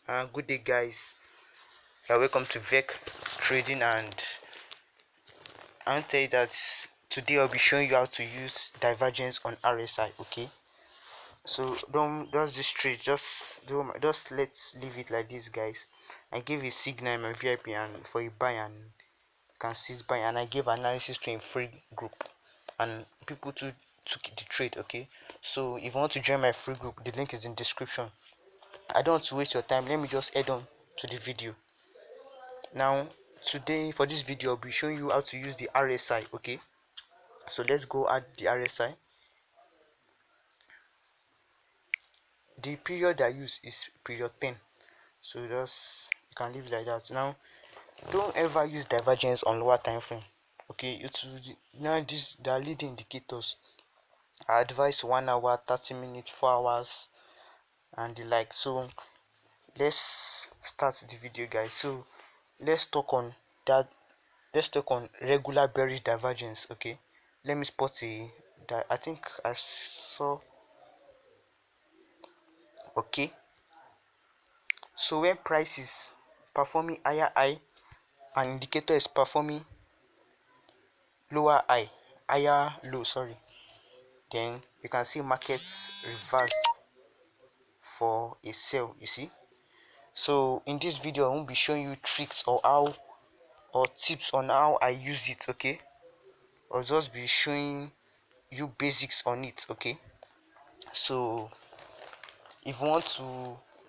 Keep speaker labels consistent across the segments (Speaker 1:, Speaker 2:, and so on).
Speaker 1: Good day, guys. Welcome to Vec Trading, and I want to tell you that today I'll be showing you how to use divergence on RSI. Okay, so don't just this trade, just let's leave it like this, guys. I gave a signal in my VIP and for a buy, and you can see buy, and I gave analysis to a free group, and people too took the trade. Okay, so if you want to join my free group, the link is in the description. I don't want to waste your time. Let me just head on to the video. Now today for this video I'll be showing you how to use the RSI. Okay, so let's go add the RSI. The period I use is period 10, so just you can leave it like that. Now don't ever use divergence on lower time frame. Okay, it's now this the leading indicators. I advise 1 hour, 30 minutes, 4 hours and the like. So let's start the video, guys. So let's talk on that. Let's talk on regular bearish divergence. Okay, let me spot that I think I saw. Okay, so when price is performing higher high and indicator is performing lower high, higher low, sorry, then you can see markets reversed for a sell. You see, so in this video I won't be showing you tricks or tips on how I use it. Okay, I'll just be showing you basics on it. Okay, so if you want to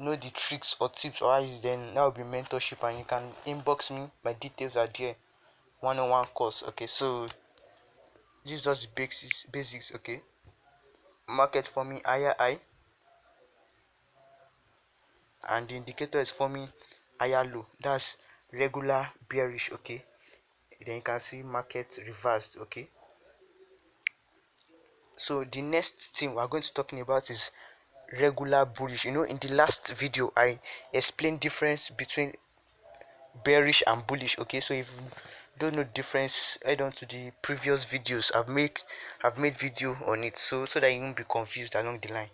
Speaker 1: know the tricks or tips or how, then that will be mentorship, and you can inbox me. My details are there. One-on-one course. Okay, so this is just the basics. Okay, market forming higher high and the indicator is forming higher low. That's regular bearish. Okay, then you can see market reversed. Okay, so the next thing we're going to talking about is regular bullish. In the last video I explained difference between bearish and bullish. Okay, so if you don't know the difference, head on to the previous videos. I've made video on it, so that you won't be confused along the line.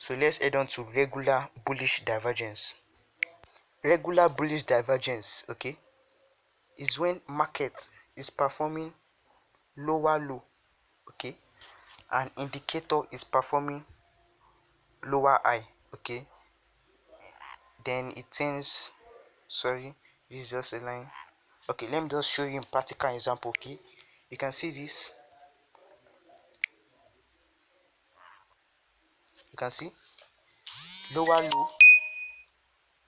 Speaker 1: So let's head on to regular bullish divergence. Regular bullish divergence, okay, is when market is performing lower low, okay, and indicator is performing lower high. Okay, then it turns, sorry, this is just a line. Okay, let me just show you in practical example. Okay, you can see this. You can see lower low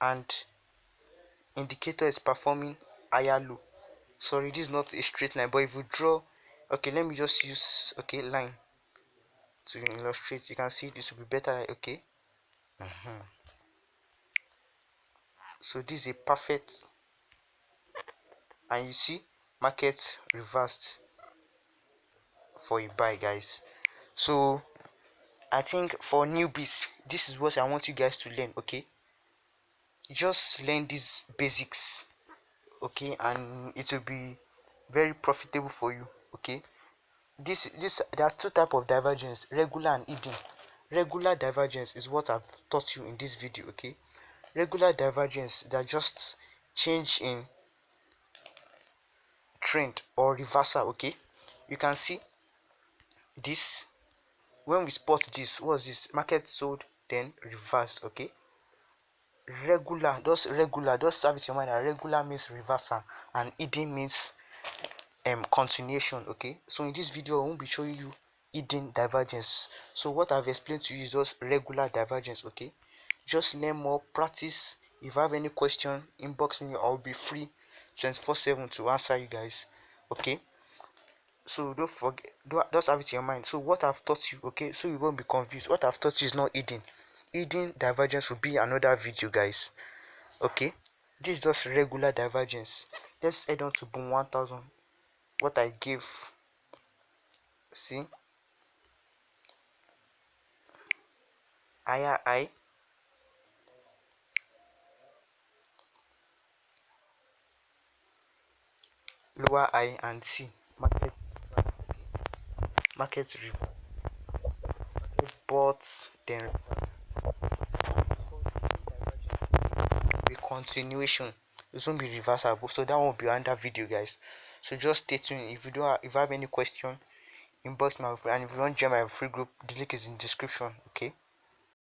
Speaker 1: and indicator is performing higher low. Sorry, this is not a straight line, but if you draw, okay, let me just use line to illustrate. You can see this will be better. Okay, so this is a perfect, and you see market reversed for a buy, guys. So I think for newbies, this is what I want you guys to learn. Okay, just learn these basics, okay, and it will be very profitable for you. Okay, this there are two type of divergence: regular and hidden. Regular divergence is what I've taught you in this video. Okay, regular divergence, that just change in trend or reversal. Okay, you can see this. When we spot this, what's this? Market sold, then reversed. Okay, regular, just service your mind that regular means reversal and hidden means continuation. Okay, so in this video I won't be showing you hidden divergence. So what I've explained to you is just regular divergence. Okay, just learn more, practice. If you have any question, inbox me. I'll be free 24/7 to answer you guys. Okay, so don't forget, just have it in your mind. So what I've taught you, okay, so you won't be confused, what I've taught you is not hidden divergence will be another video, guys. Okay, this is just regular divergence. Let's head on to boom 1000. What I gave, see, higher high, lower high, and see market reverse, market bought, then continuation. It won't be reversible, so that won't be under video, guys. So just stay tuned. If you have any question, inbox my, and if you want to join my free group, the link is in the description. Okay.